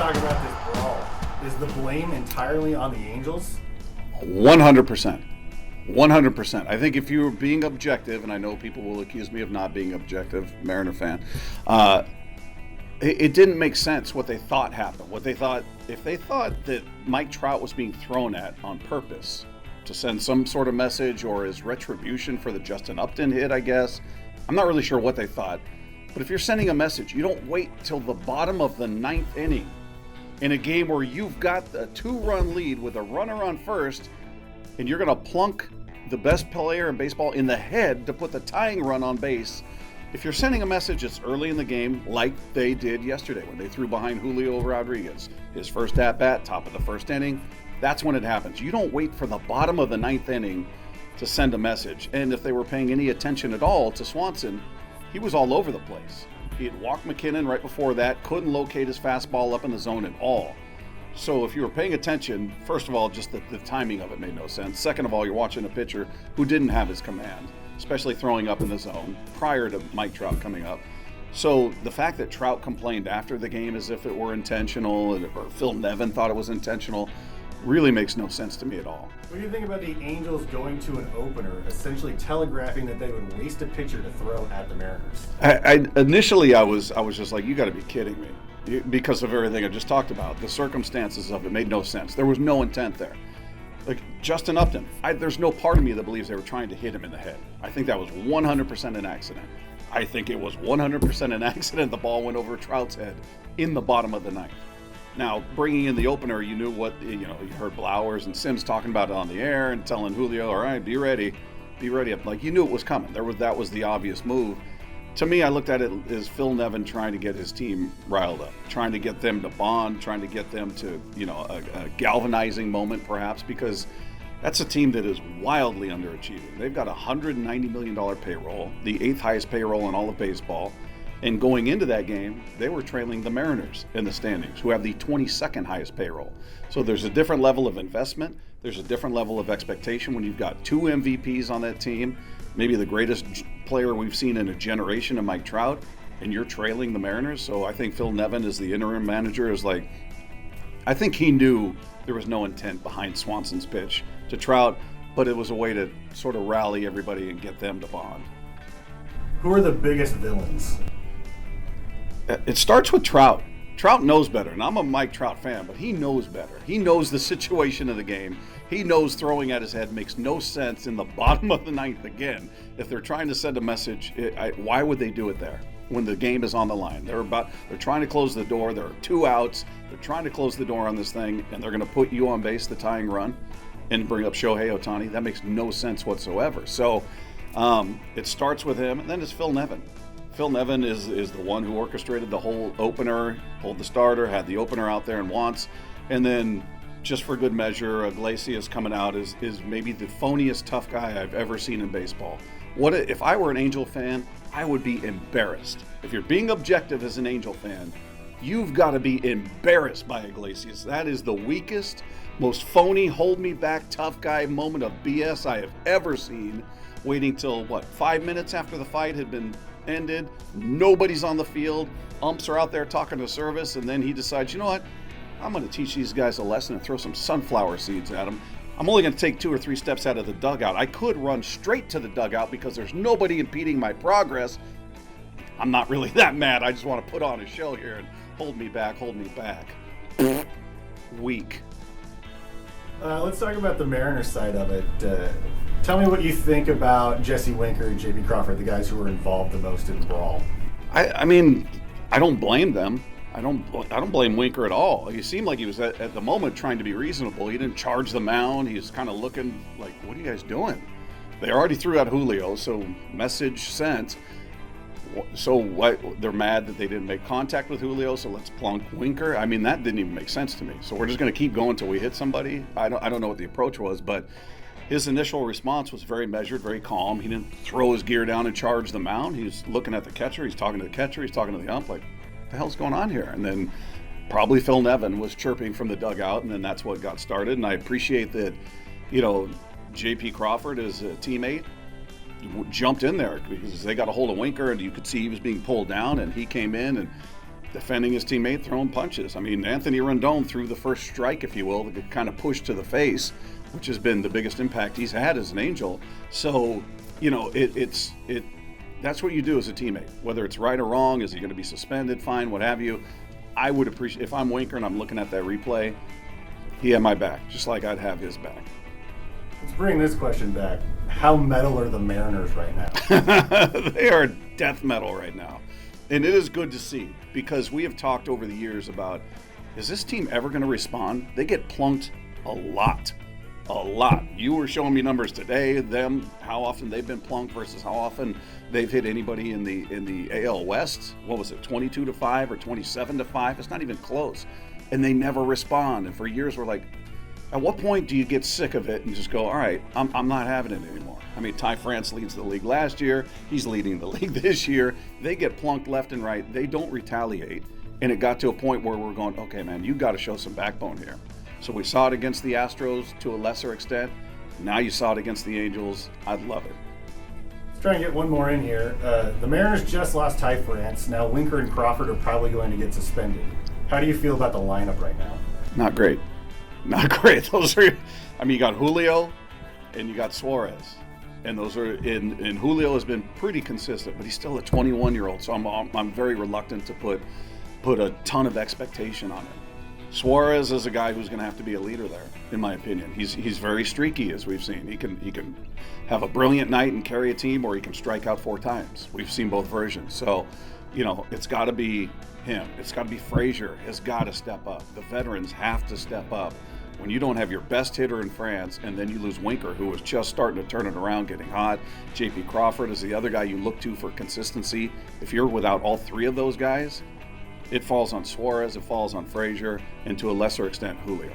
talk about this brawl. Is the blame entirely on the Angels? 100%. 100%. I think if you were being objective, and I know people will accuse me of not being objective, Mariner fan, it didn't make sense what they thought happened. If they thought that Mike Trout was being thrown at on purpose to send some sort of message or as retribution for the Justin Upton hit, I guess. I'm not really sure what they thought. But if you're sending a message, you don't wait till the bottom of the ninth inning in a game where you've got a 2-run lead with a runner on first, and you're going to plunk the best player in baseball in the head to put the tying run on base. If you're sending a message, it's early in the game, like they did yesterday when they threw behind Julio Rodriguez. His first at-bat, top of the first inning, that's when it happens. You don't wait for the bottom of the ninth inning to send a message. And if they were paying any attention at all to Swanson, he was all over the place. He had walked McKinnon right before that, couldn't locate his fastball up in the zone at all. So if you were paying attention, first of all, just the timing of it made no sense. Second of all, you're watching a pitcher who didn't have his command, especially throwing up in the zone prior to Mike Trout coming up. So the fact that Trout complained after the game as if it were intentional, or Phil Nevin thought it was intentional, really makes no sense to me at all. What do you think about the Angels going to an opener, essentially telegraphing that they would waste a pitcher to throw at the Mariners? Initially, I was just like, you got to be kidding me, because of everything I just talked about. The circumstances of it made no sense. There was no intent there. Like Justin Upton, there's no part of me that believes they were trying to hit him in the head. I think that was 100% an accident. I think it was 100% an accident. The ball went over Trout's head in the bottom of the ninth. Now, bringing in the opener, you knew what, you heard Blowers and Sims talking about it on the air and telling Julio, all right, be ready. Like, you knew it was coming. That was the obvious move. To me, I looked at it as Phil Nevin trying to get his team riled up, trying to get them to bond, trying to get them to, a galvanizing moment perhaps, because that's a team that is wildly underachieving. They've got a $190 million payroll, the 8th highest payroll in all of baseball. And going into that game, they were trailing the Mariners in the standings, who have the 22nd highest payroll. So there's a different level of investment. There's a different level of expectation when you've got 2 MVPs on that team, maybe the greatest player we've seen in a generation of Mike Trout, and you're trailing the Mariners. So I think Phil Nevin, as the interim manager, I think he knew there was no intent behind Swanson's pitch to Trout, but it was a way to sort of rally everybody and get them to bond. Who are the biggest villains? It starts with Trout. Trout knows better, and I'm a Mike Trout fan, but he knows better. He knows the situation of the game. He knows throwing at his head makes no sense in the bottom of the ninth again. If they're trying to send a message, why would they do it there when the game is on the line? They're trying to close the door. There are 2 outs. They're trying to close the door on this thing, and they're going to put you on base, the tying run, and bring up Shohei Ohtani. That makes no sense whatsoever. So it starts with him, and then it's Phil Nevin. Phil Nevin is the one who orchestrated the whole opener, pulled the starter, had the opener out there in Wants, and then just for good measure, Iglesias coming out is maybe the phoniest tough guy I've ever seen in baseball. If I were an Angel fan, I would be embarrassed. If you're being objective as an Angel fan, you've got to be embarrassed by Iglesias. That is the weakest, most phony, hold me back, tough guy moment of BS I have ever seen. Waiting till 5 minutes after the fight had been ended, nobody's on the field, umps are out there talking to service, and then he decides, you know what, I'm going to teach these guys a lesson and throw some sunflower seeds at them. I'm only going to take 2 or 3 steps out of the dugout. I could run straight to the dugout because there's nobody impeding my progress. I'm not really that mad. I just want to put on a show here and hold me back. Weak. Let's talk about the Mariners side of it. Tell me what you think about Jesse Winker and J.P. Crawford, the guys who were involved the most in the brawl. I mean, I don't blame them. I don't blame Winker at all. He seemed like he was at the moment trying to be reasonable. He didn't charge the mound. He was kind of looking like, what are you guys doing? They already threw out Julio, so message sent. So what? They're mad that they didn't make contact with Julio, so let's plunk Winker. I mean, that didn't even make sense to me. So we're just going to keep going until we hit somebody. I don't know what the approach was, but his initial response was very measured, very calm. He didn't throw his gear down and charge the mound. He was looking at the catcher. He's talking to the catcher. He's talking to the ump. Like, what the hell's going on here? And then probably Phil Nevin was chirping from the dugout, and then that's what got started. And I appreciate that, J.P. Crawford, as a teammate, jumped in there because they got a hold of Winker, and you could see he was being pulled down, and he came in and defending his teammate, throwing punches. I mean, Anthony Rendon threw the first strike, if you will, the kind of push to the face, which has been the biggest impact he's had as an Angel. So, you know, that's what you do as a teammate. Whether it's right or wrong, is he going to be suspended, fine, what have you. I would appreciate, if I'm Winker and I'm looking at that replay, he had my back, just like I'd have his back. Let's bring this question back. How metal are the Mariners right now? They are death metal right now. And it is good to see, because we have talked over the years about, is this team ever going to respond? They get plunked a lot. A lot. You were showing me numbers today, how often they've been plunked versus how often they've hit anybody in the AL West. What was it, 22-5 or 27-5? It's not even close. And they never respond. And for years we're like, at what point do you get sick of it and just go, all right, I'm not having it anymore? I mean, Ty France leads the league last year. He's leading the league this year. They get plunked left and right. They don't retaliate. And it got to a point where we're going, okay, man, you got to show some backbone here. So we saw it against the Astros to a lesser extent. Now you saw it against the Angels. I'd love it. Let's try and get one more in here. The Mariners just lost Ty France. Now Winker and Crawford are probably going to get suspended. How do you feel about the lineup right now? Not great. Not great. Those are, I mean, you got Julio and you got Suarez. And those are, and Julio has been pretty consistent, but he's still a 21-year-old. So I'm very reluctant to put a ton of expectation on him. Suarez is a guy who's going to have to be a leader there, in my opinion. He's very streaky, as we've seen. He can have a brilliant night and carry a team, or he can strike out 4 times. We've seen both versions. So, you know, it's got to be him. It's got to be Frazier has got to step up. The veterans have to step up. When you don't have your best hitter in France, and then you lose Winker, who was just starting to turn it around, getting hot. J.P. Crawford is the other guy you look to for consistency. If you're without all 3 of those guys, it falls on Suarez, it falls on Frazier, and to a lesser extent, Julio.